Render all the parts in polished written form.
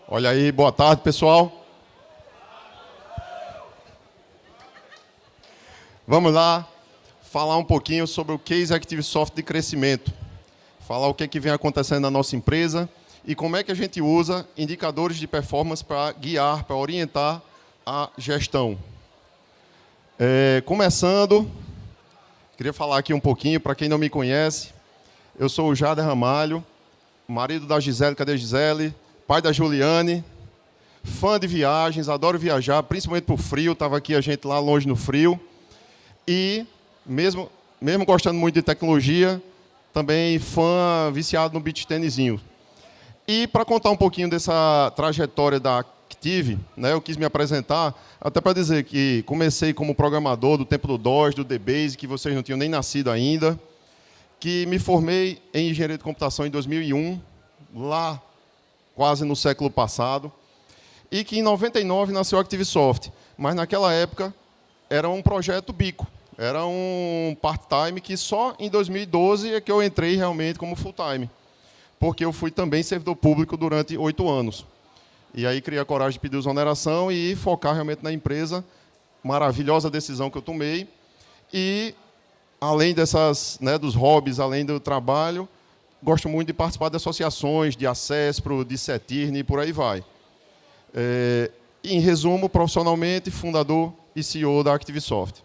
Olha aí, boa tarde, pessoal. Vamos lá falar um pouquinho sobre o Case ActiveSoft de crescimento. Falar o que é que vem acontecendo na nossa empresa e como é que a gente usa indicadores de performance para guiar, para orientar a gestão. Começando, queria falar aqui um pouquinho, para quem não me conhece, eu sou o Jader Ramalho, marido da Gisele, cadê a Gisele? Pai da Juliane, fã de viagens, adoro viajar, principalmente para o frio, estava aqui a gente lá longe no frio. E, mesmo gostando muito de tecnologia, também fã viciado no beach tênisinho. E para contar um pouquinho dessa trajetória da Active, né, eu quis me apresentar, até para dizer que comecei como programador do tempo do DOS, do DBase, que vocês não tinham nem nascido ainda, que me formei em engenharia de computação em 2001, lá quase no século passado, e que em 99 nasceu a ActiveSoft, mas naquela época era um projeto bico, era um part-time que só em 2012 é que eu entrei realmente como full-time, porque eu fui também servidor público durante 8 anos. E aí criei a coragem de pedir exoneração e focar realmente na empresa, maravilhosa decisão que eu tomei, e além dessas, né, dos hobbies, além do trabalho, gosto muito de participar de associações, de Acespro, de CETIRN e por aí vai. Em resumo, profissionalmente, fundador e CEO da ActiveSoft.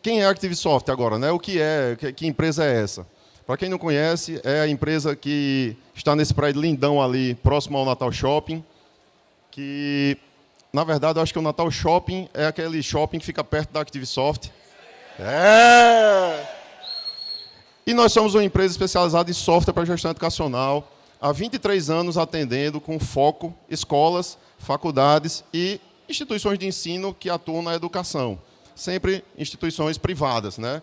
Quem é a ActiveSoft agora, né? O que é? Que empresa é essa? Para quem não conhece, é a empresa que está nesse prédio lindão ali, próximo ao Natal Shopping, que, na verdade, eu acho que o Natal Shopping é aquele shopping que fica perto da ActiveSoft. E nós somos uma empresa especializada em software para gestão educacional, há 23 anos atendendo com foco escolas, faculdades e instituições de ensino que atuam na educação, sempre instituições privadas, né?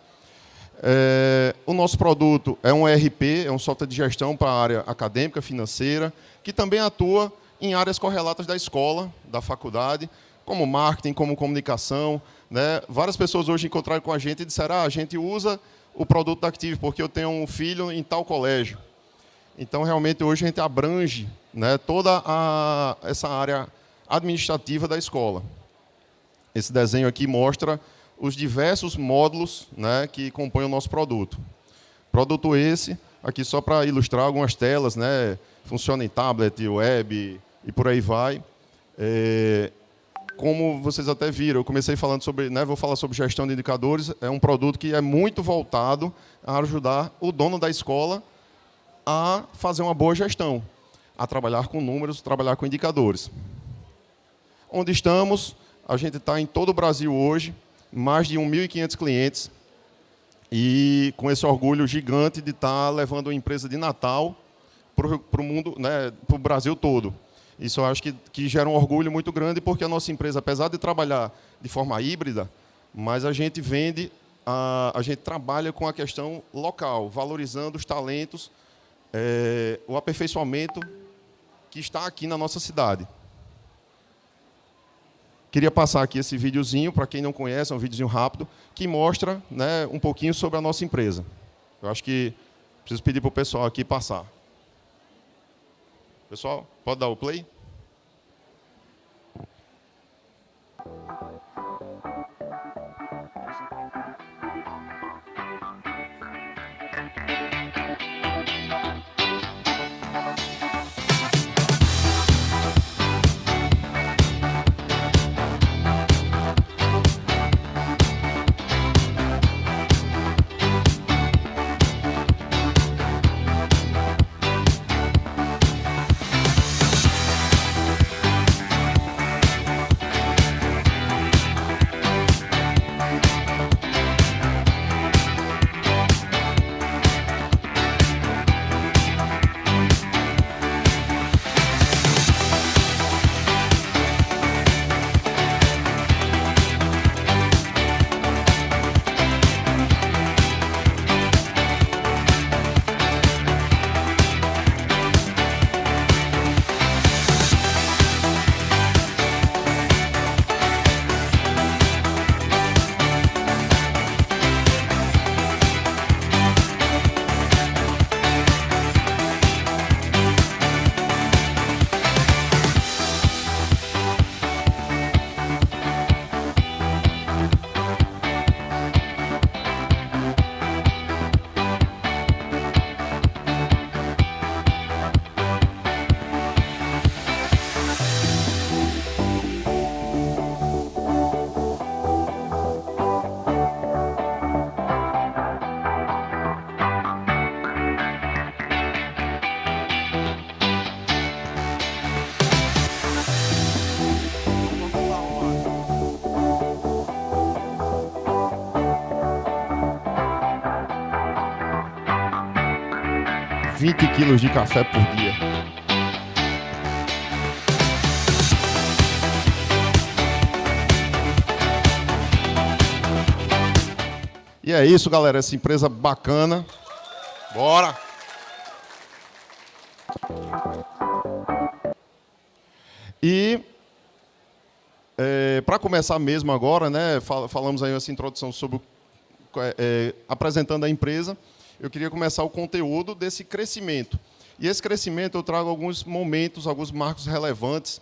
O nosso produto é um ERP, é um software de gestão para a área acadêmica, financeira, que também atua em áreas correlatas da escola, da faculdade, como marketing, como comunicação, né? Várias pessoas hoje encontraram com a gente e disseram: a gente usa o produto da Active porque eu tenho um filho em tal colégio. Então, realmente, hoje a gente abrange, né, toda essa área administrativa da escola. Esse desenho aqui mostra os diversos módulos, né, que compõem o nosso produto. Produto esse, aqui só para ilustrar algumas telas, né, funciona em tablet, web e por aí vai. Como vocês até viram, eu comecei falando sobre, né, vou falar sobre gestão de indicadores, é um produto que é muito voltado a ajudar o dono da escola a fazer uma boa gestão, a trabalhar com números, trabalhar com indicadores. Onde estamos, a gente está em todo o Brasil hoje, mais de 1.500 clientes, e com esse orgulho gigante de estar levando uma empresa de Natal para o mundo, né, para o Brasil todo. Isso eu acho que gera um orgulho muito grande, porque a nossa empresa, apesar de trabalhar de forma híbrida, mas a gente vende, a gente trabalha com a questão local, valorizando os talentos, o aperfeiçoamento que está aqui na nossa cidade. Queria passar aqui esse videozinho, para quem não conhece, é um videozinho rápido, que mostra, né, um pouquinho sobre a nossa empresa. Eu acho que preciso pedir para o pessoal aqui passar. Pessoal, pode dar o play? 20 quilos de café por dia. E é isso, galera, essa empresa bacana. Bora! E para começar mesmo agora, né, falamos aí essa introdução sobre apresentando a empresa. Eu queria começar o conteúdo desse crescimento. E esse crescimento eu trago alguns momentos, alguns marcos relevantes.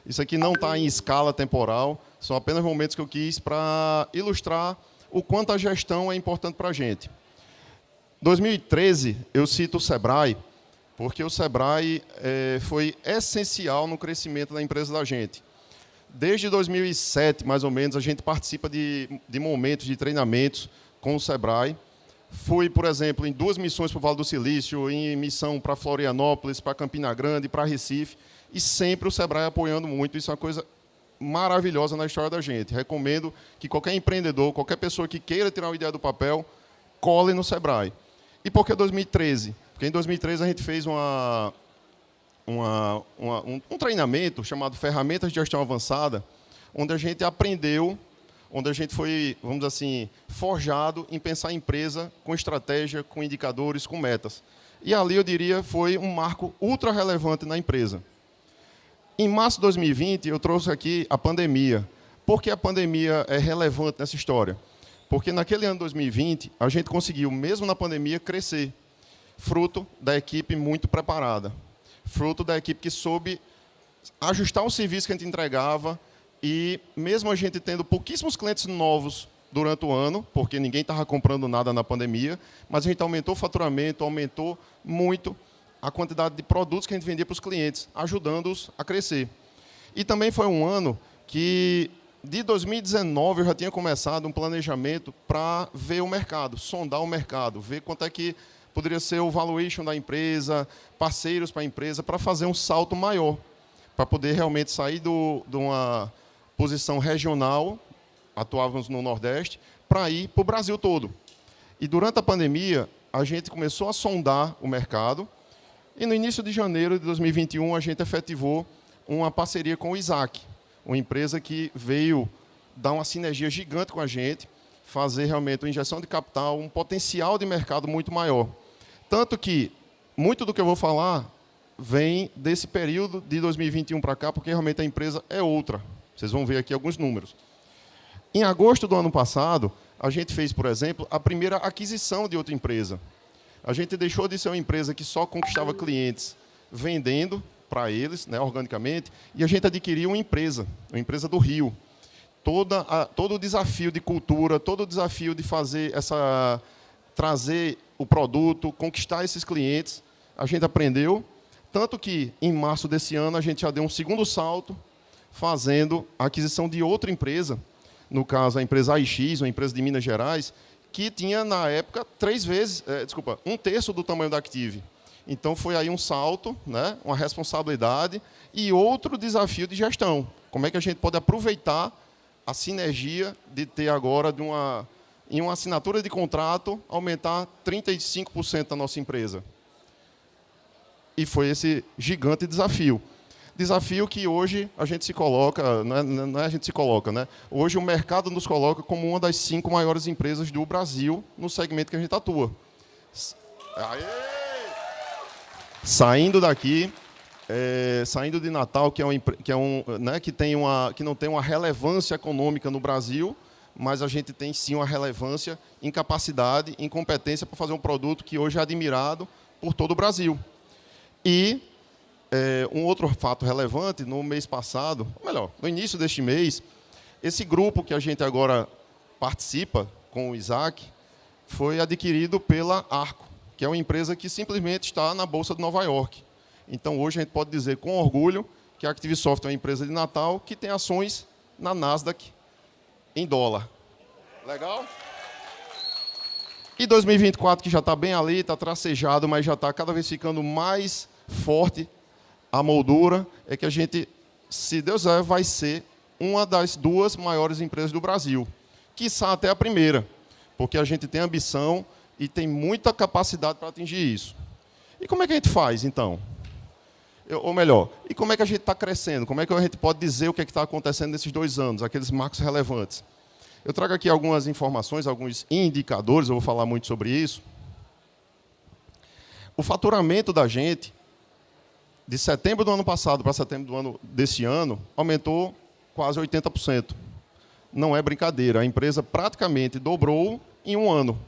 Isso aqui não está em escala temporal, são apenas momentos que eu quis para ilustrar o quanto a gestão é importante para a gente. 2013, eu cito o Sebrae, porque o Sebrae foi essencial no crescimento da empresa da gente. Desde 2007, mais ou menos, a gente participa de momentos de treinamentos com o Sebrae. Fui, por exemplo, em 2 missões para o Vale do Silício, em missão para Florianópolis, para Campina Grande, para Recife, e sempre o Sebrae apoiando muito. Isso é uma coisa maravilhosa na história da gente. Recomendo que qualquer empreendedor, qualquer pessoa que queira tirar uma ideia do papel, cole no Sebrae. E por que 2013? Porque em 2013 a gente fez um treinamento chamado Ferramentas de Gestão Avançada, onde a gente aprendeu, onde a gente foi, vamos dizer assim, forjado em pensar a empresa com estratégia, com indicadores, com metas. E ali, eu diria, foi um marco ultra relevante na empresa. Em março de 2020, eu trouxe aqui a pandemia. Por que a pandemia é relevante nessa história? Porque naquele ano 2020, a gente conseguiu, mesmo na pandemia, crescer, fruto da equipe muito preparada, fruto da equipe que soube ajustar o serviço que a gente entregava, e mesmo a gente tendo pouquíssimos clientes novos durante o ano, porque ninguém estava comprando nada na pandemia, mas a gente aumentou o faturamento, aumentou muito a quantidade de produtos que a gente vendia para os clientes, ajudando-os a crescer. E também foi um ano que, de 2019, eu já tinha começado um planejamento para ver o mercado, sondar o mercado, ver quanto é que poderia ser o valuation da empresa, parceiros para a empresa, para fazer um salto maior, para poder realmente sair de uma posição regional, atuávamos no Nordeste, para ir para o Brasil todo. E durante a pandemia, a gente começou a sondar o mercado, e no início de janeiro de 2021, a gente efetivou uma parceria com o Isaac, uma empresa que veio dar uma sinergia gigante com a gente, fazer realmente uma injeção de capital, um potencial de mercado muito maior. Tanto que muito do que eu vou falar vem desse período de 2021 para cá, porque realmente a empresa é outra. Vocês vão ver aqui alguns números. Em agosto do ano passado, a gente fez, por exemplo, a primeira aquisição de outra empresa. A gente deixou de ser uma empresa que só conquistava clientes vendendo para eles, né, organicamente, e a gente adquiriu uma empresa do Rio. Todo o desafio de cultura, todo o desafio de trazer o produto, conquistar esses clientes, a gente aprendeu, tanto que, em março desse ano, a gente já deu um segundo salto, fazendo a aquisição de outra empresa, no caso, a empresa AIX, uma empresa de Minas Gerais, que tinha, na época, 1/3 do tamanho da Active. Então, foi aí um salto, né, uma responsabilidade e outro desafio de gestão. Como é que a gente pode aproveitar a sinergia de ter agora, em uma assinatura de contrato, aumentar 35% da nossa empresa? E foi esse gigante desafio. Desafio que hoje a gente se coloca, não é a gente se coloca, né? Hoje o mercado nos coloca como uma das 5 maiores empresas do Brasil no segmento que a gente atua. Aê! Saindo daqui, saindo de Natal, que não tem uma relevância econômica no Brasil, mas a gente tem sim uma relevância em capacidade, em competência para fazer um produto que hoje é admirado por todo o Brasil. E um outro fato relevante, no mês passado, ou melhor, no início deste mês, esse grupo que a gente agora participa com o Isaac foi adquirido pela Arco, que é uma empresa que simplesmente está na Bolsa de Nova York. Então, hoje a gente pode dizer com orgulho que a ActiveSoft é uma empresa de Natal que tem ações na Nasdaq em dólar. Legal? E 2024, que já está bem ali, está tracejado, mas já está cada vez ficando mais forte a moldura, é que a gente, se Deus quiser, vai ser uma das 2 maiores empresas do Brasil. Quiçá até a primeira, porque a gente tem ambição e tem muita capacidade para atingir isso. E como é que a gente faz, então? Ou melhor, e como é que a gente está crescendo? Como é que a gente pode dizer o que é está acontecendo nesses 2 anos, aqueles marcos relevantes? Eu trago aqui algumas informações, alguns indicadores, eu vou falar muito sobre isso. O faturamento da gente, de setembro do ano passado para setembro desse ano, aumentou quase 80%. Não é brincadeira, a empresa praticamente dobrou em um ano.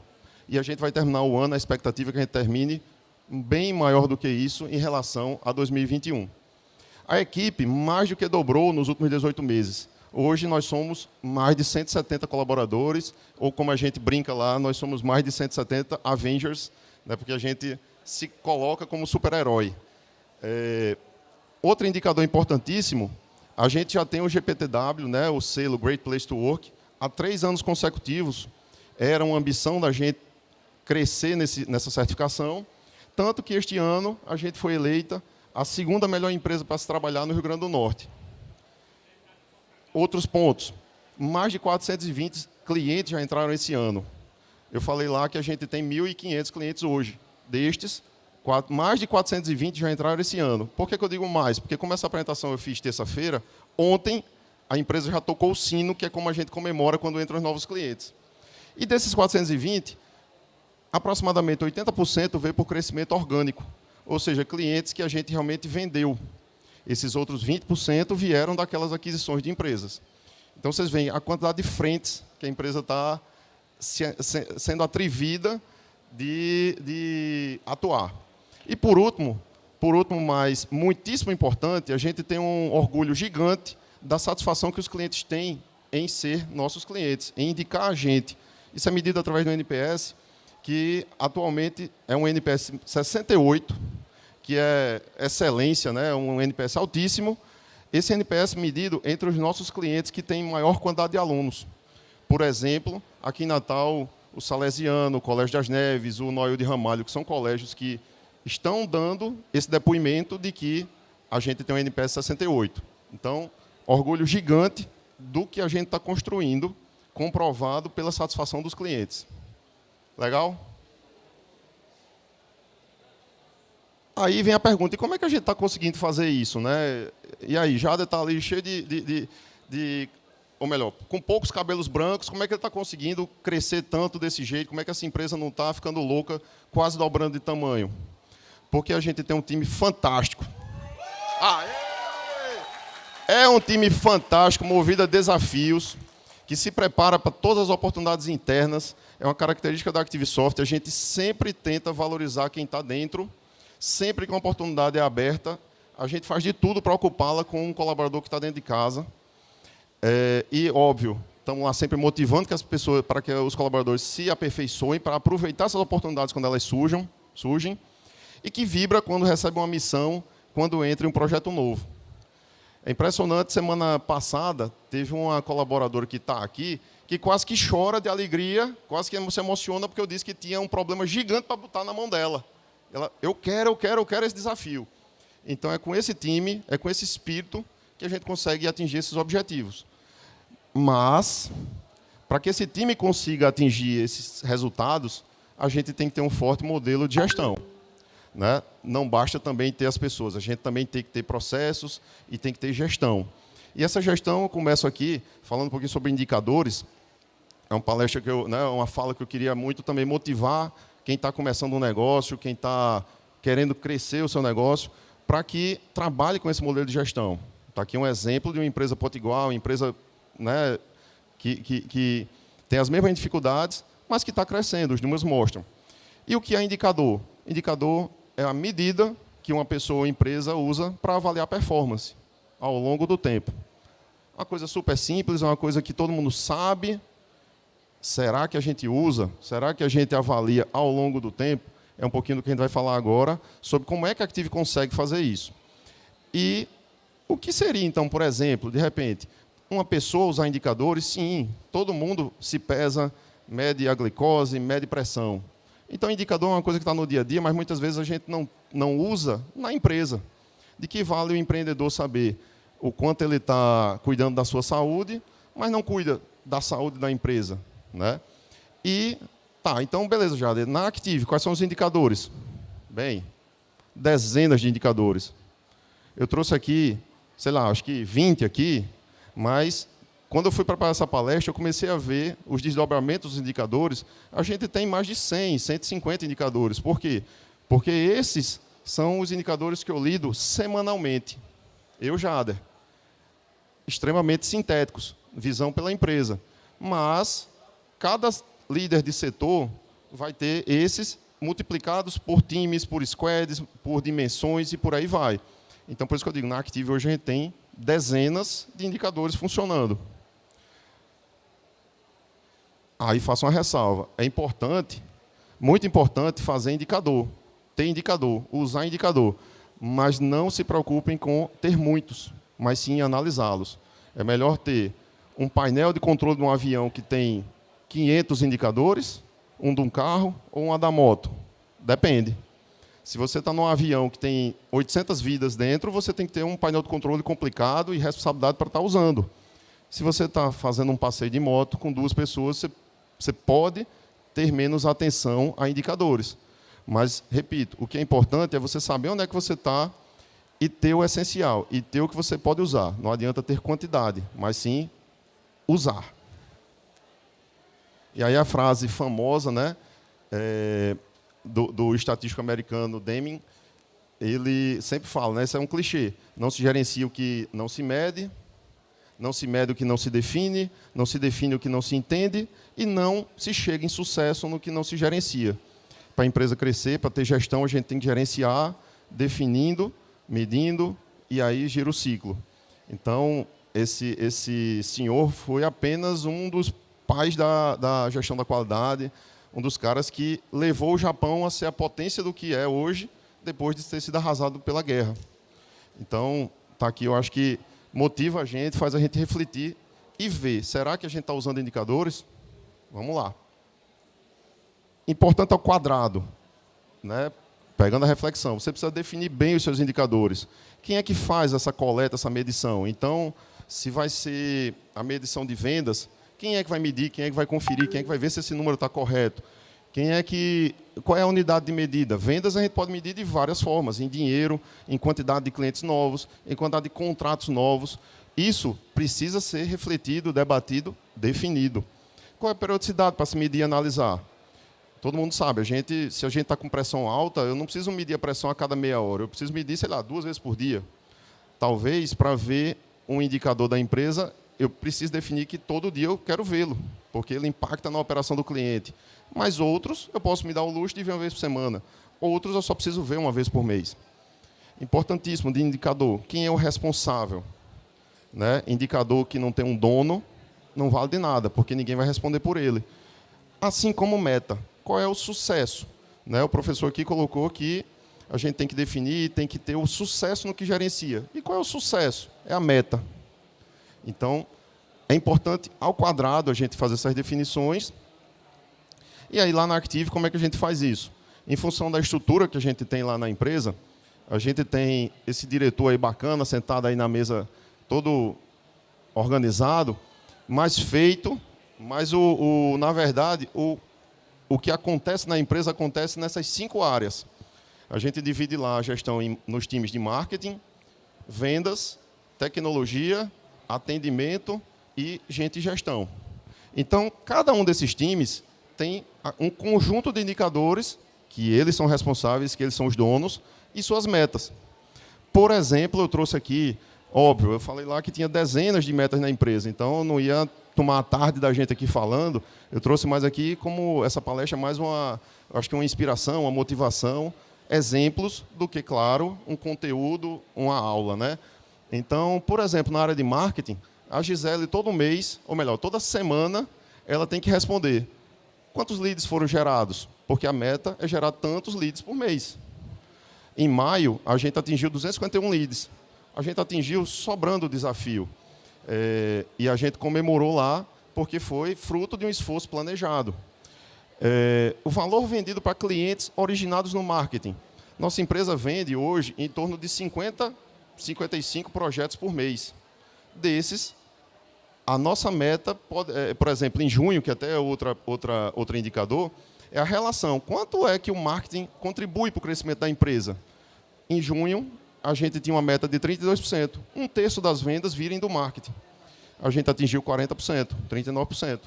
E a gente vai terminar o ano, a expectativa é que a gente termine bem maior do que isso em relação a 2021. A equipe mais do que dobrou nos últimos 18 meses. Hoje nós somos mais de 170 colaboradores, ou como a gente brinca lá, nós somos mais de 170 Avengers, né, porque a gente se coloca como super-herói. Outro indicador importantíssimo, a gente já tem o GPTW, né, o selo Great Place to Work, há 3 anos consecutivos. Era uma ambição da gente crescer nessa certificação, tanto que este ano a gente foi eleita a 2ª melhor empresa para se trabalhar no Rio Grande do Norte. Outros pontos, mais de 420 clientes já entraram esse ano. Eu falei lá que a gente tem 1.500 clientes hoje. Destes, mais de 420 já entraram esse ano. Por que eu digo mais? Porque como essa apresentação eu fiz terça-feira, ontem a empresa já tocou o sino, que é como a gente comemora quando entram os novos clientes. E desses 420, aproximadamente 80% veio por crescimento orgânico, ou seja, clientes que a gente realmente vendeu. Esses outros 20% vieram daquelas aquisições de empresas. Então, vocês veem a quantidade de frentes que a empresa está sendo atrevida de atuar. E, por último, mas muitíssimo importante, a gente tem um orgulho gigante da satisfação que os clientes têm em ser nossos clientes, em indicar a gente. Isso é medido através do NPS, que atualmente é um NPS 68, que é excelência, né? Um NPS altíssimo. Esse NPS medido entre os nossos clientes que têm maior quantidade de alunos. Por exemplo, aqui em Natal, o Salesiano, o Colégio das Neves, o Noel de Ramalho, que são colégios que estão dando esse depoimento de que a gente tem um NPS 68. Então, orgulho gigante do que a gente está construindo, comprovado pela satisfação dos clientes. Legal? Aí vem a pergunta, e como é que a gente está conseguindo fazer isso, né? E aí, Jader está ali cheio ou melhor, com poucos cabelos brancos, como é que ele está conseguindo crescer tanto desse jeito? Como é que essa empresa não está ficando louca, quase dobrando de tamanho? Porque a gente tem um time fantástico. É um time fantástico, movido a desafios, que se prepara para todas as oportunidades internas. É uma característica da Activisoft, a gente sempre tenta valorizar quem está dentro. Sempre que uma oportunidade é aberta, a gente faz de tudo para ocupá-la com um colaborador que está dentro de casa. E, óbvio, estamos lá sempre motivando que as pessoas, para que os colaboradores se aperfeiçoem, para aproveitar essas oportunidades quando elas surgem, e que vibra quando recebe uma missão, quando entra em um projeto novo. É impressionante, semana passada, teve uma colaboradora que está aqui, que quase que chora de alegria, quase que se emociona, porque eu disse que tinha um problema gigante para botar na mão dela. Ela, eu quero esse desafio. Então, é com esse time, é com esse espírito que a gente consegue atingir esses objetivos. Mas, para que esse time consiga atingir esses resultados, a gente tem que ter um forte modelo de gestão. Né? Não basta também ter as pessoas, a gente também tem que ter processos e tem que ter gestão. E essa gestão, eu começo aqui, falando um pouquinho sobre indicadores, é uma palestra uma fala que eu queria muito também motivar quem está começando um negócio, quem está querendo crescer o seu negócio, para que trabalhe com esse modelo de gestão. Está aqui um exemplo de uma empresa potiguar, uma empresa, né, que tem as mesmas dificuldades, mas que está crescendo, os números mostram. E o que é indicador? Indicador é a medida que uma pessoa ou empresa usa para avaliar a performance ao longo do tempo. Uma coisa super simples, é uma coisa que todo mundo sabe. Será que a gente usa? Será que a gente avalia ao longo do tempo? É um pouquinho do que a gente vai falar agora, sobre como é que a Active consegue fazer isso. E o que seria, então, por exemplo, de repente, uma pessoa usar indicadores? Sim, todo mundo se pesa, mede a glicose, mede pressão. Então, indicador é uma coisa que está no dia a dia, mas muitas vezes a gente não usa na empresa. De que vale o empreendedor saber o quanto ele está cuidando da sua saúde, mas não cuida da saúde da empresa? Né? E, então, beleza, Jader. Na Active, quais são os indicadores? Bem, dezenas de indicadores. Eu trouxe aqui, sei lá, acho que 20 aqui, mas quando eu fui preparar essa palestra, eu comecei a ver os desdobramentos dos indicadores. A gente tem mais de 100, 150 indicadores. Por quê? Porque esses são os indicadores que eu lido semanalmente. Eu, Jader. Extremamente sintéticos, visão pela empresa. Mas cada líder de setor vai ter esses multiplicados por times, por squads, por dimensões e por aí vai. Então, por isso que eu digo, na Active hoje a gente tem dezenas de indicadores funcionando. Aí faço uma ressalva. É importante, muito importante, fazer indicador, ter indicador, usar indicador. Mas não se preocupem com ter muitos, mas sim analisá-los. É melhor ter um painel de controle de um avião que tem 500 indicadores, um de um carro ou uma da moto. Depende. Se você está num avião que tem 800 vidas dentro, você tem que ter um painel de controle complicado e responsabilidade para estar usando. Se você está fazendo um passeio de moto com 2 pessoas, você pode ter menos atenção a indicadores. Mas, repito, o que é importante é você saber onde é que você está e ter o essencial, e ter o que você pode usar. Não adianta ter quantidade, mas sim usar. E aí a frase famosa, né, do estatístico americano Deming, ele sempre fala, né, isso é um clichê, não se gerencia o que não se mede o que não se define o que não se entende, e não se chega em sucesso no que não se gerencia. Para a empresa crescer, para ter gestão, a gente tem que gerenciar, definindo, medindo, e aí gira o ciclo. Então, esse senhor foi apenas um dos pais da gestão da qualidade, um dos caras que levou o Japão a ser a potência do que é hoje, depois de ter sido arrasado pela guerra. Então, está aqui, eu acho que motiva a gente, faz a gente refletir e ver, será que a gente está usando indicadores? Vamos lá. Importante ao quadrado, né? Pegando a reflexão, você precisa definir bem os seus indicadores. Quem é que faz essa coleta, essa medição? Então, se vai ser a medição de vendas, quem é que vai medir, quem é que vai conferir, quem é que vai ver se esse número está correto? Qual é a unidade de medida? Vendas a gente pode medir de várias formas, em dinheiro, em quantidade de clientes novos, em quantidade de contratos novos. Isso precisa ser refletido, debatido, definido. Qual é a periodicidade para se medir e analisar? Todo mundo sabe, se a gente está com pressão alta, eu não preciso medir a pressão a cada meia hora, eu preciso medir, sei lá, 2 vezes por dia. Talvez, para ver um indicador da empresa, eu preciso definir que todo dia eu quero vê-lo, porque ele impacta na operação do cliente. Mas outros, eu posso me dar o luxo de ver uma vez por semana. Outros, eu só preciso ver uma vez por mês. Importantíssimo, de indicador. Quem é o responsável? Né? Indicador que não tem um dono, não vale de nada, porque ninguém vai responder por ele. Assim como meta. Qual é o sucesso? Né? O professor aqui colocou que a gente tem que definir, tem que ter o sucesso no que gerencia. E qual é o sucesso? É a meta. Então, é importante, ao quadrado, a gente fazer essas definições. E aí, lá na Active, como é que a gente faz isso? Em função da estrutura que a gente tem lá na empresa, a gente tem esse diretor aí bacana, sentado aí na mesa, todo organizado, mas feito, mas, na verdade, o que acontece na empresa acontece nessas 5 áreas. A gente divide lá a gestão nos times de marketing, vendas, tecnologia, atendimento e gente de gestão. Então, cada um desses times tem um conjunto de indicadores que eles são responsáveis, que eles são os donos, e suas metas. Por exemplo, eu trouxe aqui, óbvio, eu falei lá que tinha dezenas de metas na empresa, então eu não ia tomar a tarde da gente aqui falando, eu trouxe mais aqui como essa palestra mais acho que uma inspiração, uma motivação, exemplos do que, claro, um conteúdo, uma aula, né? Então, por exemplo, na área de marketing, a Gisele todo mês, ou melhor, toda semana, ela tem que responder quantos leads foram gerados, porque a meta é gerar tantos leads por mês. Em maio, a gente atingiu 251 leads. A gente atingiu sobrando o desafio. E a gente comemorou lá, porque foi fruto de um esforço planejado. O valor vendido para clientes originados no marketing. Nossa empresa vende hoje em torno de 50, 55 projetos por mês. Desses, a nossa meta, por exemplo, em junho, que até é outro indicador, é a relação. Quanto é que o marketing contribui para o crescimento da empresa? Em junho, a gente tinha uma meta de 32%. Um terço das vendas virem do marketing. A gente atingiu 40%, 39%.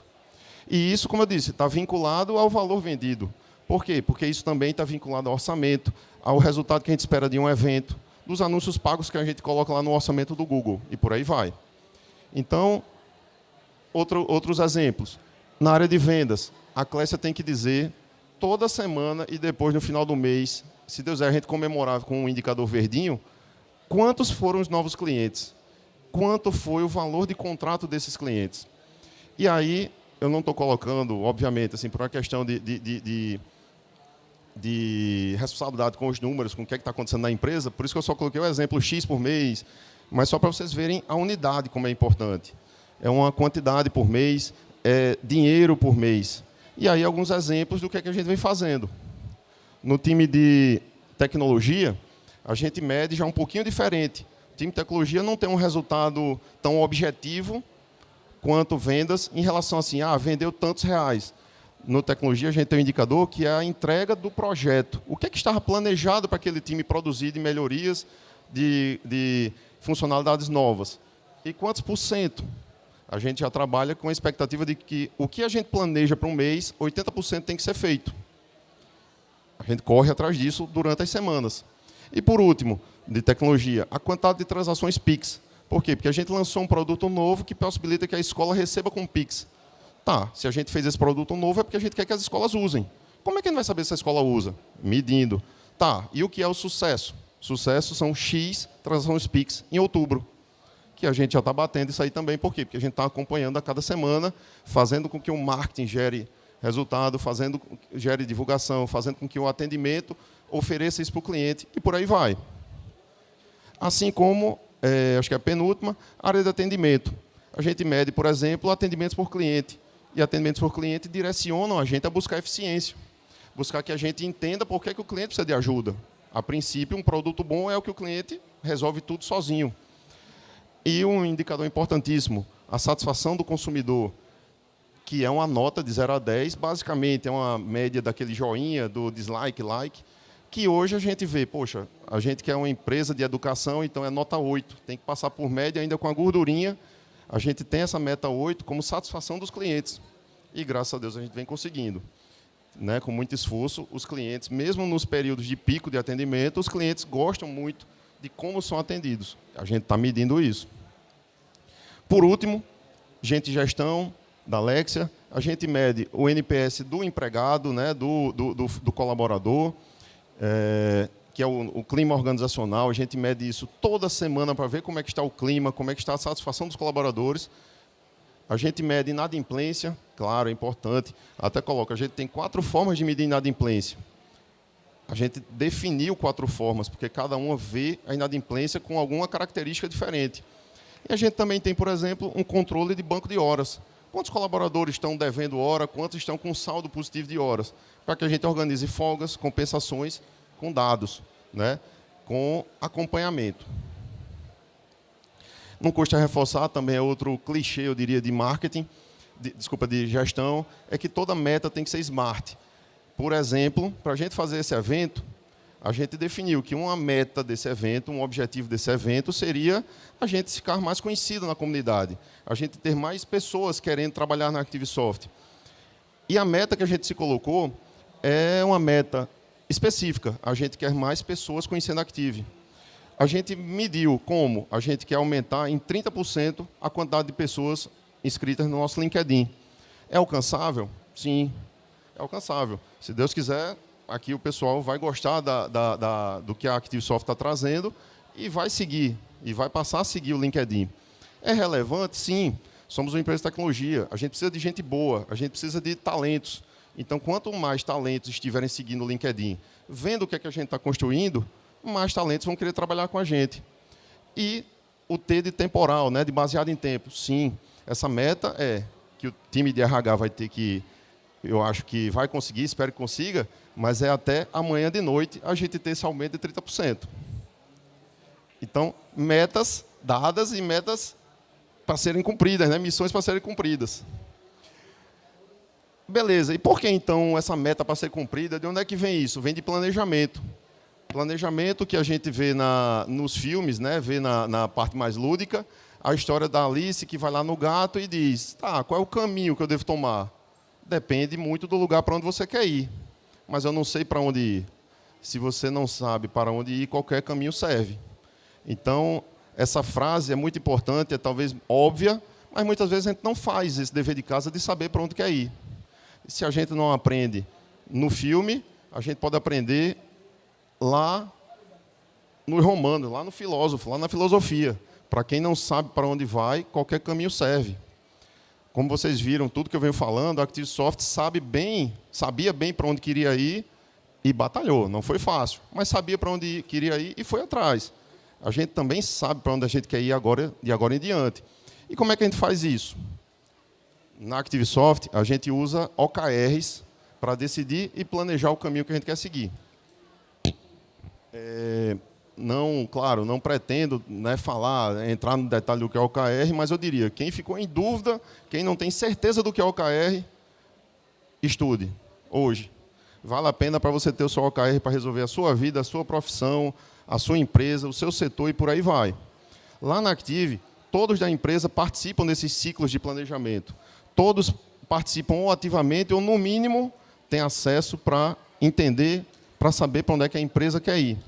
E isso, como eu disse, está vinculado ao valor vendido. Por quê? Porque isso também está vinculado ao orçamento, ao resultado que a gente espera de um evento, dos anúncios pagos que a gente coloca lá no orçamento do Google, e por aí vai. Então, outros exemplos. Na área de vendas, a Clécia tem que dizer, toda semana e depois, no final do mês, se Deus quiser, a gente comemorar com um indicador verdinho, quantos foram os novos clientes? Quanto foi o valor de contrato desses clientes? E aí, eu não estou colocando, obviamente, assim, por uma questão de responsabilidade com os números, com o que está acontecendo na empresa, por isso que eu só coloquei o exemplo X por mês, mas só para vocês verem a unidade como é importante. É uma quantidade por mês, é dinheiro por mês. E aí alguns exemplos do que a gente vem fazendo. No time de tecnologia, a gente mede já um pouquinho diferente. O time de tecnologia não tem um resultado tão objetivo quanto vendas em relação assim, vendeu tantos reais. No tecnologia, a gente tem um indicador que é a entrega do projeto. O que estava planejado para aquele time produzir de melhorias, de funcionalidades novas? E quantos por cento? A gente já trabalha com a expectativa de que o que a gente planeja para um mês, 80% tem que ser feito. A gente corre atrás disso durante as semanas. E, por último, de tecnologia, a quantidade de transações Pix. Por quê? Porque a gente lançou um produto novo que possibilita que a escola receba com Pix. Tá, se a gente fez esse produto novo é porque a gente quer que as escolas usem. Como é que a gente vai saber se a escola usa? Medindo. Tá, e o que é o sucesso? Sucesso são X transações Pix em outubro, que a gente já está batendo isso aí também. Por quê? Porque a gente está acompanhando a cada semana, fazendo com que o marketing gere resultado, gere divulgação, fazendo com que o atendimento ofereça isso para o cliente e por aí vai. Assim como, acho que é a penúltima, área de atendimento. A gente mede, por exemplo, atendimentos por cliente. E atendimentos por cliente direcionam a gente a buscar eficiência. Buscar que a gente entenda por que o cliente precisa de ajuda. A princípio, um produto bom é o que o cliente resolve tudo sozinho. E um indicador importantíssimo, a satisfação do consumidor, que é uma nota de 0 a 10, basicamente é uma média daquele joinha, do dislike, like, que hoje a gente vê, poxa, a gente que é uma empresa de educação, então é nota 8, tem que passar por média ainda com a gordurinha. A gente tem essa meta 8 como satisfação dos clientes. E, graças a Deus, a gente vem conseguindo. Né? Com muito esforço, os clientes, mesmo nos períodos de pico de atendimento, os clientes gostam muito de como são atendidos. A gente está medindo isso. Por último, gente de gestão, da Alexia, a gente mede o NPS do empregado, né? do colaborador, que é o clima organizacional. A gente mede isso toda semana para ver como é que está o clima, como é que está a satisfação dos colaboradores. A gente mede inadimplência, claro, é importante. Até coloca, a gente tem 4 formas de medir inadimplência. A gente definiu 4 formas, porque cada uma vê a inadimplência com alguma característica diferente. E a gente também tem, por exemplo, um controle de banco de horas. Quantos colaboradores estão devendo hora, quantos estão com saldo positivo de horas? Para que a gente organize folgas, compensações, com dados, né? Com acompanhamento. Não custa reforçar, também é outro clichê, eu diria, de marketing, de gestão, é que toda meta tem que ser smart. Por exemplo, para a gente fazer esse evento, a gente definiu que uma meta desse evento, um objetivo desse evento, seria a gente ficar mais conhecido na comunidade, a gente ter mais pessoas querendo trabalhar na Activisoft. E a meta que a gente se colocou é uma meta específica. A gente quer mais pessoas conhecendo a Active. A gente mediu como a gente quer aumentar em 30% a quantidade de pessoas inscritas no nosso LinkedIn. É alcançável? Sim, é alcançável. Se Deus quiser, aqui o pessoal vai gostar do que a Activisoft está trazendo e vai seguir, e vai passar a seguir o LinkedIn. É relevante? Sim. Somos uma empresa de tecnologia. A gente precisa de gente boa, a gente precisa de talentos. Então, quanto mais talentos estiverem seguindo o LinkedIn, vendo o que a gente está construindo, mais talentos vão querer trabalhar com a gente. E o T de temporal, né, de baseado em tempo. Sim, essa meta é que o time de RH vai ter que, eu acho que vai conseguir, espero que consiga, mas é até amanhã de noite a gente ter esse aumento de 30%. Então, metas dadas e metas para serem cumpridas, né, missões para serem cumpridas. Beleza, e por que então essa meta para ser cumprida? De onde é que vem isso? Vem de planejamento. Planejamento que a gente vê nos filmes, né? Vê na parte mais lúdica, a história da Alice que vai lá no gato e diz, tá, qual é o caminho que eu devo tomar? Depende muito do lugar para onde você quer ir. Mas eu não sei para onde ir. Se você não sabe para onde ir, qualquer caminho serve. Então, essa frase é muito importante, é talvez óbvia, mas muitas vezes a gente não faz esse dever de casa de saber para onde quer ir. Se a gente não aprende no filme, a gente pode aprender lá no romano, lá no filósofo, lá na filosofia. Para quem não sabe para onde vai, qualquer caminho serve. Como vocês viram, tudo que eu venho falando, a ActiveSoft sabia bem para onde queria ir e batalhou. Não foi fácil, mas sabia para onde queria ir e foi atrás. A gente também sabe para onde a gente quer ir de agora em diante. E como é que a gente faz isso? Na ActiveSoft, a gente usa OKRs para decidir e planejar o caminho que a gente quer seguir. Claro, não pretendo, né, entrar no detalhe do que é OKR, mas eu diria, quem ficou em dúvida, quem não tem certeza do que é OKR, estude hoje. Vale a pena para você ter o seu OKR para resolver a sua vida, a sua profissão, a sua empresa, o seu setor e por aí vai. Lá na Active, todos da empresa participam desses ciclos de planejamento. Todos participam ou ativamente ou, no mínimo, têm acesso para entender, para saber para onde é que a empresa quer ir.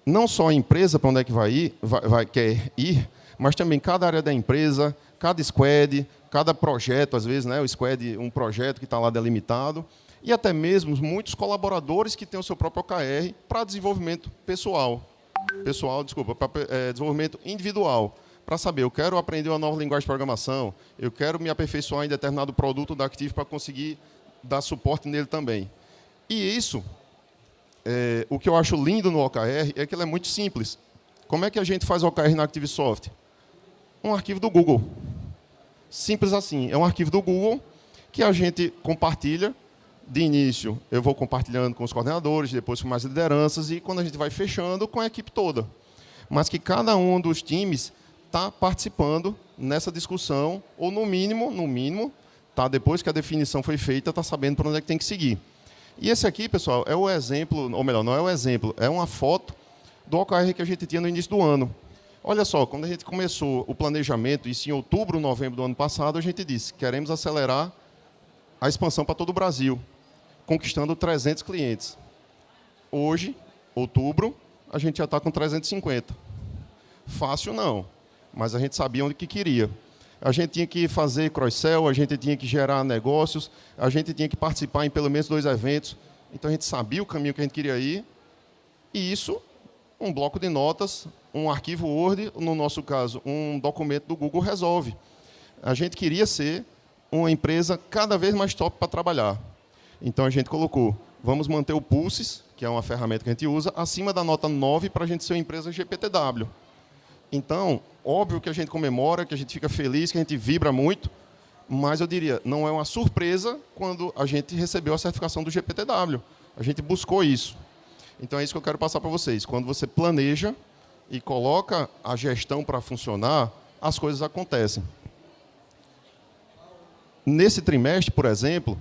Não só a empresa para onde é que quer ir, mas também cada área da empresa, cada squad, cada projeto, às vezes, né, o squad, um projeto que está lá delimitado, e até mesmo muitos colaboradores que têm o seu próprio OKR para desenvolvimento para desenvolvimento individual, para saber, eu quero aprender uma nova linguagem de programação, eu quero me aperfeiçoar em determinado produto da Active para conseguir dar suporte nele também. E isso, o que eu acho lindo no OKR é que ele é muito simples. Como é que a gente faz OKR na ActiveSoft? Um arquivo do Google. Simples assim, é um arquivo do Google que a gente compartilha. De início, eu vou compartilhando com os coordenadores, depois com mais lideranças, e quando a gente vai fechando, com a equipe toda. Mas que cada um dos times está participando nessa discussão, ou no mínimo, tá, depois que a definição foi feita, está sabendo para onde é que tem que seguir. E esse aqui, pessoal, é o exemplo, ou melhor, não é o exemplo, é uma foto do OKR que a gente tinha no início do ano. Olha só, quando a gente começou o planejamento, isso em outubro, novembro do ano passado, a gente disse, queremos acelerar a expansão para todo o Brasil, conquistando 300 clientes. Hoje, outubro, a gente já está com 350. Fácil não, mas a gente sabia onde que queria. A gente tinha que fazer cross-sell, a gente tinha que gerar negócios, a gente tinha que participar em pelo menos 2 eventos. Então, a gente sabia o caminho que a gente queria ir. E isso, um bloco de notas, um arquivo Word, no nosso caso, um documento do Google resolve. A gente queria ser uma empresa cada vez mais top para trabalhar. Então, a gente colocou, vamos manter o Pulses, que é uma ferramenta que a gente usa, acima da nota 9 para a gente ser uma empresa GPTW. Então, óbvio que a gente comemora, que a gente fica feliz, que a gente vibra muito, mas eu diria, não é uma surpresa quando a gente recebeu a certificação do GPTW. A gente buscou isso. Então, é isso que eu quero passar para vocês. Quando você planeja e coloca a gestão para funcionar, as coisas acontecem. Nesse trimestre, por exemplo,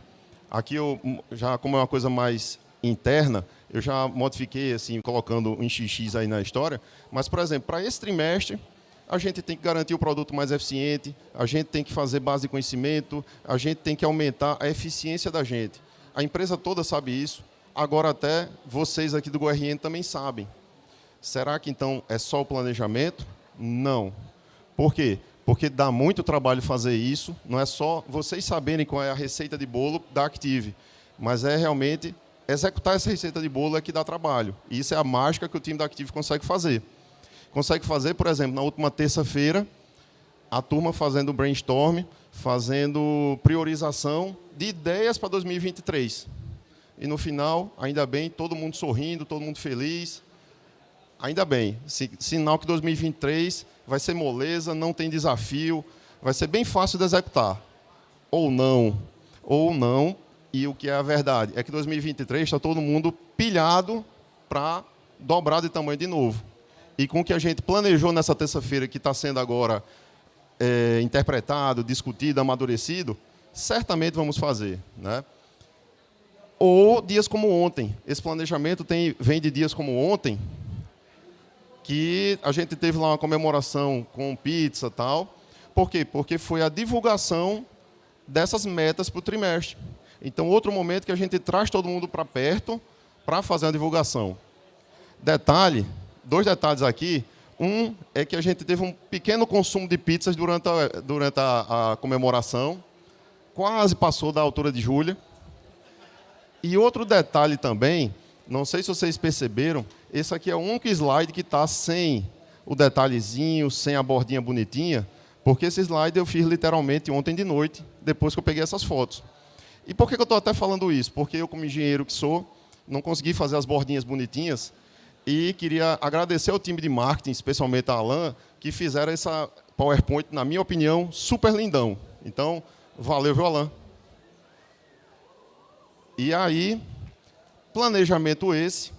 aqui eu já, como é uma coisa mais interna, eu já modifiquei, assim, colocando um XX aí na história, mas, por exemplo, para esse trimestre, a gente tem que garantir o produto mais eficiente, a gente tem que fazer base de conhecimento, a gente tem que aumentar a eficiência da gente. A empresa toda sabe isso, agora até vocês aqui do GoRN também sabem. Será que, então, é só o planejamento? Não. Por quê? Porque dá muito trabalho fazer isso, não é só vocês saberem qual é a receita de bolo da Active, mas é realmente executar essa receita de bolo é que dá trabalho. E isso é a mágica que o time da Active consegue fazer. Consegue fazer, por exemplo, na última terça-feira, a turma fazendo brainstorm, fazendo priorização de ideias para 2023. E no final, ainda bem, todo mundo sorrindo, todo mundo feliz. Ainda bem, sinal que 2023 vai ser moleza, não tem desafio, vai ser bem fácil de executar. Ou não, e o que é a verdade é que 2023 está todo mundo pilhado para dobrar de tamanho de novo. E com o que a gente planejou nessa terça-feira, que está sendo agora interpretado, discutido, amadurecido, certamente vamos fazer, né? ou dias como ontem. Esse planejamento vem de dias como ontem, que a gente teve lá uma comemoração com pizza e tal. Por quê? Porque foi a divulgação dessas metas para o trimestre. Então, outro momento que a gente traz todo mundo para perto para fazer a divulgação. Detalhe, 2 detalhes aqui. Um é que a gente teve um pequeno consumo de pizzas durante a comemoração. Quase passou da altura de Júlia. E outro detalhe também, não sei se vocês perceberam, esse aqui é o único slide que está sem o detalhezinho, sem a bordinha bonitinha, porque esse slide eu fiz literalmente ontem de noite, depois que eu peguei essas fotos. E por que eu estou até falando isso? Porque eu, como engenheiro que sou, não consegui fazer as bordinhas bonitinhas e queria agradecer ao time de marketing, especialmente a Alan, que fizeram essa PowerPoint, na minha opinião, super lindão. Então, valeu, viu, Alan? E aí, planejamento esse,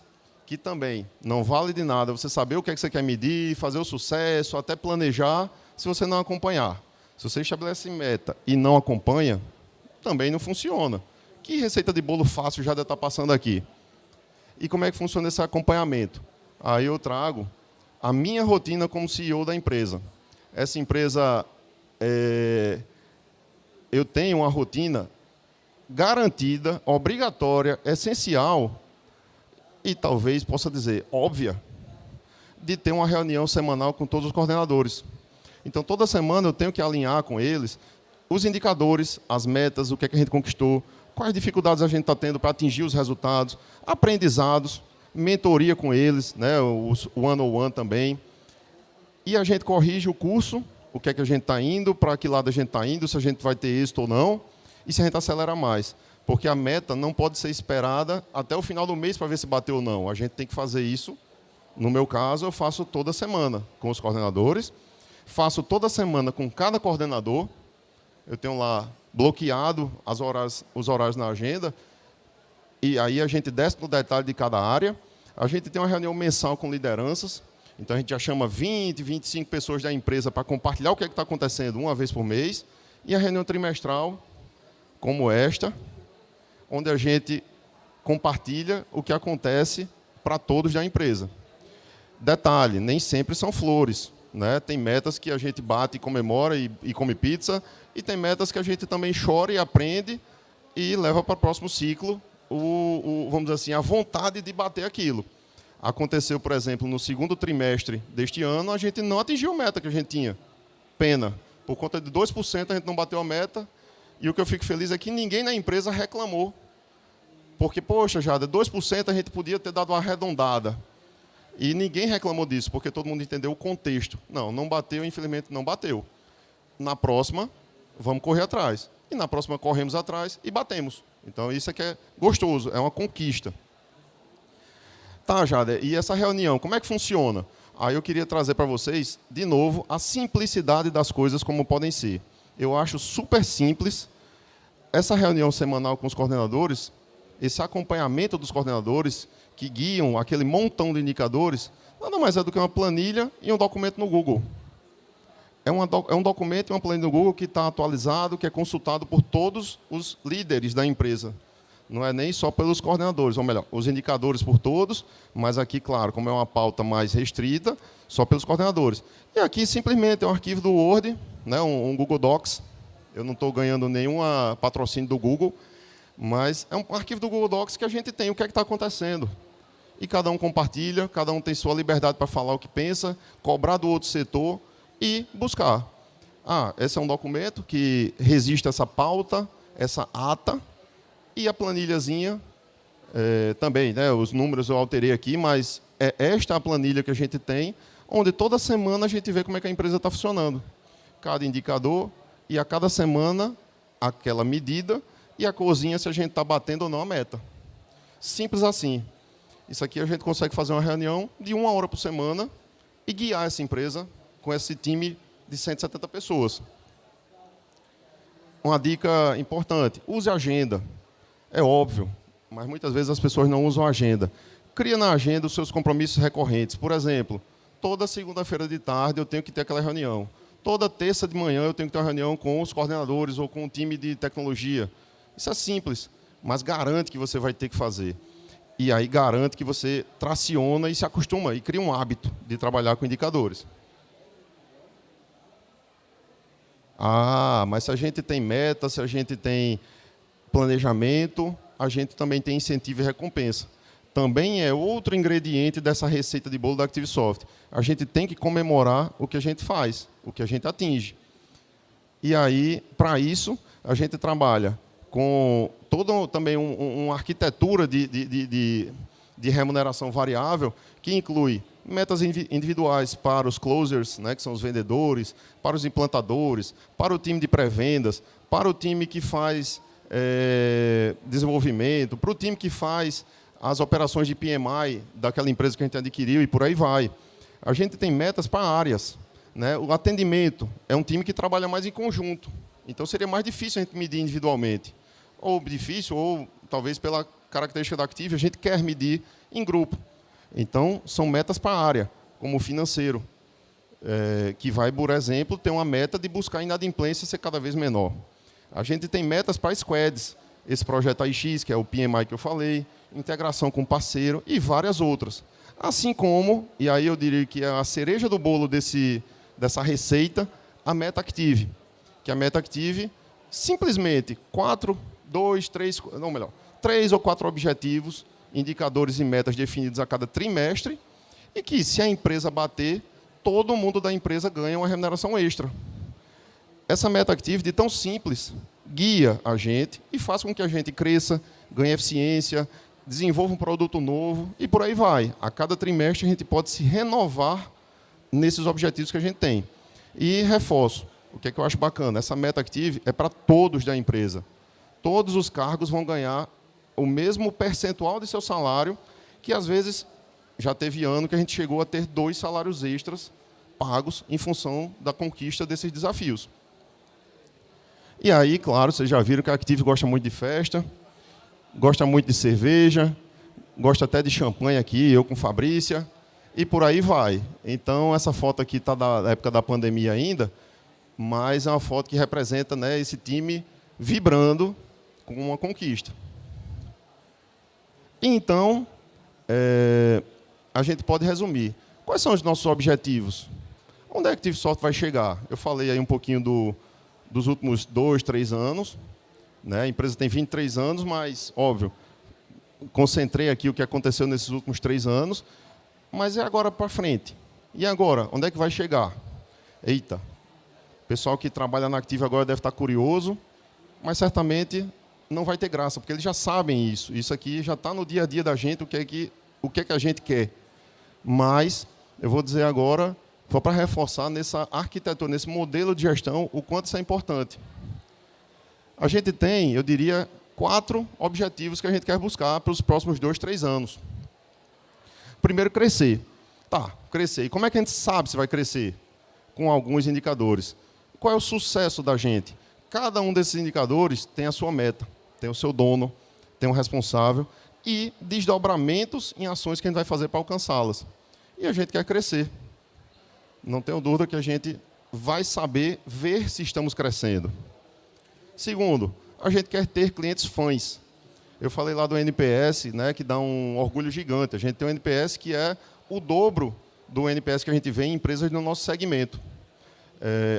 que também não vale de nada você saber o que é que você quer medir, fazer o sucesso, até planejar, se você não acompanhar. Se você estabelece meta e não acompanha, também não funciona. Que receita de bolo fácil já deve estar passando aqui? E como é que funciona esse acompanhamento? Aí eu trago a minha rotina como CEO da empresa. Essa empresa, eu tenho uma rotina garantida, obrigatória, essencial, e talvez possa dizer óbvia, de ter uma reunião semanal com todos os coordenadores. Então, toda semana eu tenho que alinhar com eles os indicadores, as metas, o que é que a gente conquistou, quais dificuldades a gente está tendo para atingir os resultados, aprendizados, mentoria com eles, né, o one-on-one também. E a gente corrige o curso, o que é que a gente está indo, para que lado a gente está indo, se a gente vai ter êxito ou não, e se a gente acelera mais. Porque a meta não pode ser esperada até o final do mês para ver se bateu ou não. A gente tem que fazer isso. No meu caso, eu faço toda semana com os coordenadores, faço toda semana com cada coordenador. Eu tenho lá bloqueado os horários na agenda, e aí a gente desce no detalhe de cada área. A gente tem uma reunião mensal com lideranças, então a gente já chama 20, 25 pessoas da empresa para compartilhar o que é que está acontecendo uma vez por mês, e a reunião trimestral, como esta, onde a gente compartilha o que acontece para todos da empresa. Detalhe, nem sempre são flores, né? Tem metas que a gente bate e comemora e come pizza, e tem metas que a gente também chora e aprende e leva para o próximo ciclo, vamos dizer assim, a vontade de bater aquilo. Aconteceu, por exemplo, no segundo trimestre deste ano, a gente não atingiu a meta que a gente tinha. Pena. Por conta de 2% a gente não bateu a meta, e o que eu fico feliz é que ninguém na empresa reclamou. Porque, poxa, Jada, 2% a gente podia ter dado uma arredondada. E ninguém reclamou disso, porque todo mundo entendeu o contexto. Não bateu, infelizmente não bateu. Na próxima, vamos correr atrás. E na próxima corremos atrás e batemos. Então isso é que é gostoso, é uma conquista. Tá, Jada, e essa reunião, como é que funciona? Aí eu queria trazer para vocês, de novo, a simplicidade das coisas como podem ser. Eu acho super simples essa reunião semanal com os coordenadores, esse acompanhamento dos coordenadores que guiam aquele montão de indicadores, nada mais é do que uma planilha e um documento no Google. É um documento e uma planilha no Google que está atualizado, que é consultado por todos os líderes da empresa. Não é nem só pelos coordenadores, ou melhor, os indicadores por todos, mas aqui, claro, como é uma pauta mais restrita, só pelos coordenadores. E aqui, simplesmente, é um arquivo do Word, né, um Google Docs. Eu não estou ganhando nenhum patrocínio do Google, mas é um arquivo do Google Docs que a gente tem o que é que está acontecendo. E cada um compartilha, cada um tem sua liberdade para falar o que pensa, cobrar do outro setor e buscar. Esse é um documento que resiste a essa pauta, essa ata, e a planilhazinha também, né, os números eu alterei aqui, mas é esta a planilha que a gente tem, onde toda semana a gente vê como é que a empresa está funcionando. Cada indicador e a cada semana aquela medida e a corzinha se a gente está batendo ou não a meta. Simples assim. Isso aqui a gente consegue fazer uma reunião de 1 hora por semana e guiar essa empresa com esse time de 170 pessoas. Uma dica importante, use a agenda. É óbvio, mas muitas vezes as pessoas não usam a agenda. Cria na agenda os seus compromissos recorrentes. Por exemplo, toda segunda-feira de tarde eu tenho que ter aquela reunião. Toda terça de manhã eu tenho que ter uma reunião com os coordenadores ou com o time de tecnologia. Isso é simples. mas garante que você vai ter que fazer. E aí garante que você traciona e se acostuma e cria um hábito de trabalhar com indicadores. Ah, mas se a gente tem meta, se a gente tem planejamento, a gente também tem incentivo e recompensa. Também é outro ingrediente dessa receita de bolo da ActiveSoft. A gente tem que comemorar o que a gente faz, o que a gente atinge. E aí, para isso, a gente trabalha com toda também uma arquitetura de remuneração variável que inclui metas individuais para os closers, né, que são os vendedores, para os implantadores, para o time de pré-vendas, para o time que faz desenvolvimento, para o time que faz as operações de PMI daquela empresa que a gente adquiriu e por aí vai. A gente tem metas para áreas. Né? O atendimento é um time que trabalha mais em conjunto. Então, seria mais difícil a gente medir individualmente. Ou difícil, ou talvez pela característica da Active, a gente quer medir em grupo. Então, são metas para a área, como o financeiro, que vai, por exemplo, ter uma meta de buscar a inadimplência ser cada vez menor. A gente tem metas para squads, esse projeto AIX, que é o PMI que eu falei, integração com parceiro e várias outras. Assim como, e aí eu diria que é a cereja do bolo dessa receita, a Meta Active. Que a Meta Active, simplesmente 3 ou 4 objetivos, indicadores e metas definidos a cada trimestre, e que, se a empresa bater, todo mundo da empresa ganha uma remuneração extra. Essa Meta Active, de tão simples, guia a gente e faz com que a gente cresça, ganhe eficiência, desenvolva um produto novo e por aí vai. A cada trimestre a gente pode se renovar nesses objetivos que a gente tem. E reforço, o que é que eu acho bacana, essa Meta Active é para todos da empresa. Todos os cargos vão ganhar o mesmo percentual de seu salário, que às vezes já teve ano que a gente chegou a ter 2 salários extras pagos em função da conquista desses desafios. E aí, claro, vocês já viram que a Active gosta muito de festa, gosta muito de cerveja, gosta até de champanhe aqui, eu com Fabrícia, e por aí vai. Então, essa foto aqui está da época da pandemia ainda, mas é uma foto que representa, né, esse time vibrando com uma conquista. Então, a gente pode resumir. Quais são os nossos objetivos? Onde é que a ActiveSoft vai chegar? Eu falei aí um pouquinho dos últimos 2, 3 anos. Né? A empresa tem 23 anos, mas, óbvio, concentrei aqui o que aconteceu nesses últimos 3 anos, mas é agora para frente. E agora? Onde é que vai chegar? Eita, o pessoal que trabalha na Active agora deve estar curioso, mas certamente não vai ter graça, porque eles já sabem isso. Isso aqui já está no dia a dia da gente, o que é que a gente quer. Mas, eu vou dizer agora, só para reforçar nessa arquitetura, nesse modelo de gestão, o quanto isso é importante. A gente tem, eu diria, 4 objetivos que a gente quer buscar para os próximos 2, 3 anos. Primeiro, crescer. Tá, crescer. E como é que a gente sabe se vai crescer? Com alguns indicadores. Qual é o sucesso da gente? Cada um desses indicadores tem a sua meta, tem o seu dono, tem um responsável e desdobramentos em ações que a gente vai fazer para alcançá-las. E a gente quer crescer. Não tenho dúvida que a gente vai saber ver se estamos crescendo. Segundo, a gente quer ter clientes fãs. Eu falei lá do NPS, né, que dá um orgulho gigante. A gente tem um NPS que é o dobro do NPS que a gente vê em empresas do nosso segmento.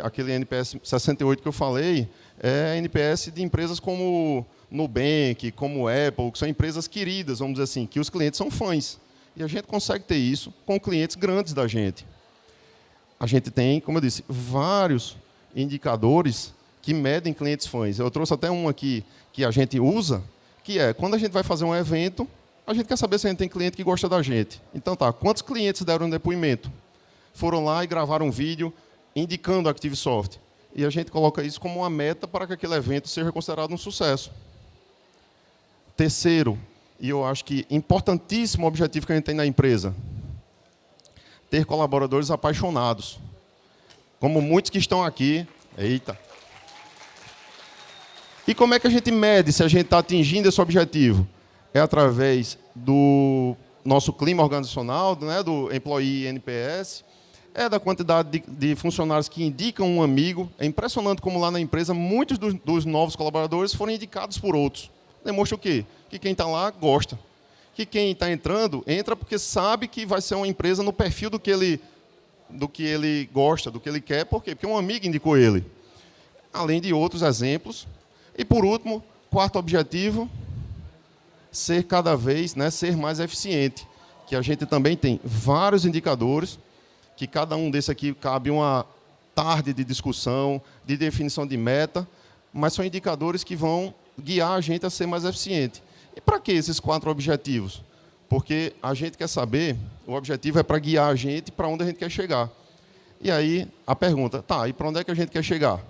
Aquele NPS 68 que eu falei é NPS de empresas como Nubank, como Apple, que são empresas queridas, vamos dizer assim, que os clientes são fãs. E a gente consegue ter isso com clientes grandes da gente. A gente tem, como eu disse, vários indicadores que medem clientes fãs. Eu trouxe até um aqui que a gente usa, que é, quando a gente vai fazer um evento, a gente quer saber se a gente tem cliente que gosta da gente. Então, tá, quantos clientes deram um depoimento? Foram lá e gravaram um vídeo indicando a ActiveSoft. E a gente coloca isso como uma meta para que aquele evento seja considerado um sucesso. Terceiro, e eu acho que importantíssimo objetivo que a gente tem na empresa, ter colaboradores apaixonados. Como muitos que estão aqui. Eita! E como é que a gente mede se a gente está atingindo esse objetivo? É através do nosso clima organizacional, né, do Employee NPS, é da quantidade de funcionários que indicam um amigo. É impressionante como lá na empresa muitos dos novos colaboradores foram indicados por outros, Demonstra o quê? Que quem está lá gosta. Que quem está entrando, entra porque sabe que vai ser uma empresa no perfil do que ele gosta, do que ele quer. Por quê? Porque um amigo indicou ele. Além de outros exemplos. E, por último, quarto objetivo, ser cada vez, ser mais eficiente. Que a gente também tem vários indicadores, que cada um desses aqui cabe uma tarde de discussão, de definição de meta, mas são indicadores que vão guiar a gente a ser mais eficiente. E para que esses 4 objetivos? Porque a gente quer saber, o objetivo é para guiar a gente para onde a gente quer chegar. E aí a pergunta, e para onde é que a gente quer chegar?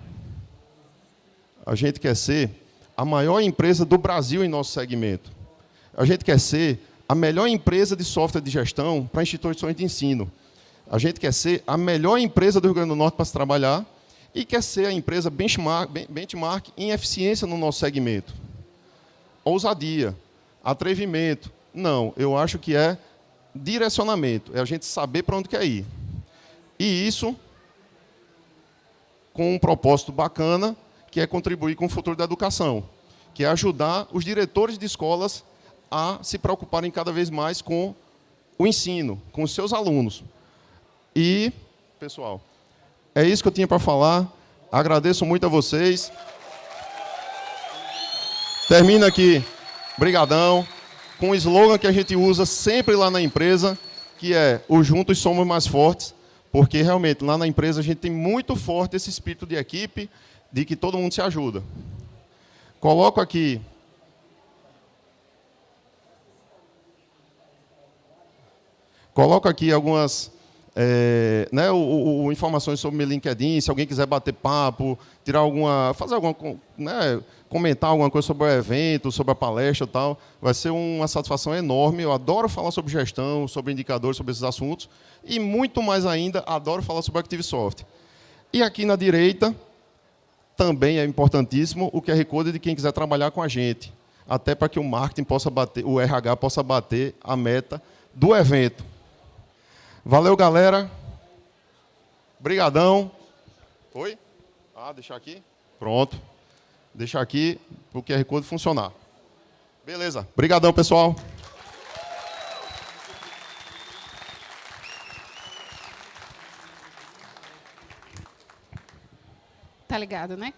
A gente quer ser a maior empresa do Brasil em nosso segmento. A gente quer ser a melhor empresa de software de gestão para instituições de ensino. A gente quer ser a melhor empresa do Rio Grande do Norte para se trabalhar e quer ser a empresa benchmark em eficiência no nosso segmento. Ousadia, atrevimento. Não, eu acho que é direcionamento, é a gente saber para onde quer ir. E isso com um propósito bacana, que é contribuir com o futuro da educação, que é ajudar os diretores de escolas a se preocuparem cada vez mais com o ensino, com os seus alunos. E, pessoal, é isso que eu tinha para falar. Agradeço muito a vocês. Termino aqui, brigadão, com um slogan que a gente usa sempre lá na empresa, que é o Juntos Somos Mais Fortes, porque realmente lá na empresa a gente tem muito forte esse espírito de equipe, de que todo mundo se ajuda. Coloco aqui algumas informações sobre meu LinkedIn, se alguém quiser bater papo, comentar alguma coisa sobre o evento, sobre a palestra e tal, vai ser uma satisfação enorme. Eu adoro falar sobre gestão, sobre indicadores, sobre esses assuntos, e muito mais ainda, adoro falar sobre ActiveSoft. E aqui na direita, também é importantíssimo o QR Code de quem quiser trabalhar com a gente, até para que o marketing possa bater, o RH possa bater a meta do evento. Valeu, galera. Brigadão. Oi? Deixar aqui? Pronto. Deixar aqui para o QR Code funcionar. Beleza. Brigadão, pessoal. Tá ligado, né?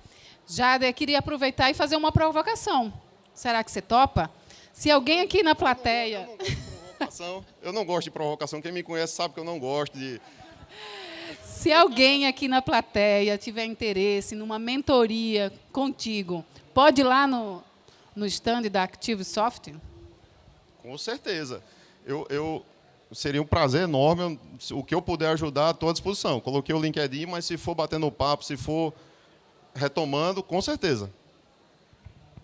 Jader, queria aproveitar e fazer uma provocação. Será que você topa? Se alguém aqui na plateia... Eu não gosto de provocação. Quem me conhece sabe que eu não gosto de... Se alguém aqui na plateia tiver interesse numa mentoria contigo, pode ir lá no stand da ActiveSoft? Com certeza. Seria um prazer enorme. O que eu puder ajudar, estou à disposição. Coloquei o LinkedIn, mas se for batendo papo, se for retomando, com certeza.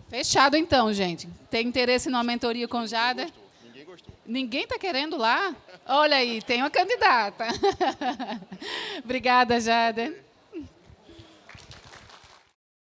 Fechado, então, gente. Tem interesse numa mentoria com Jader? Ninguém gostou. Ninguém está querendo lá? Olha aí, tem uma candidata. Obrigada, Jader.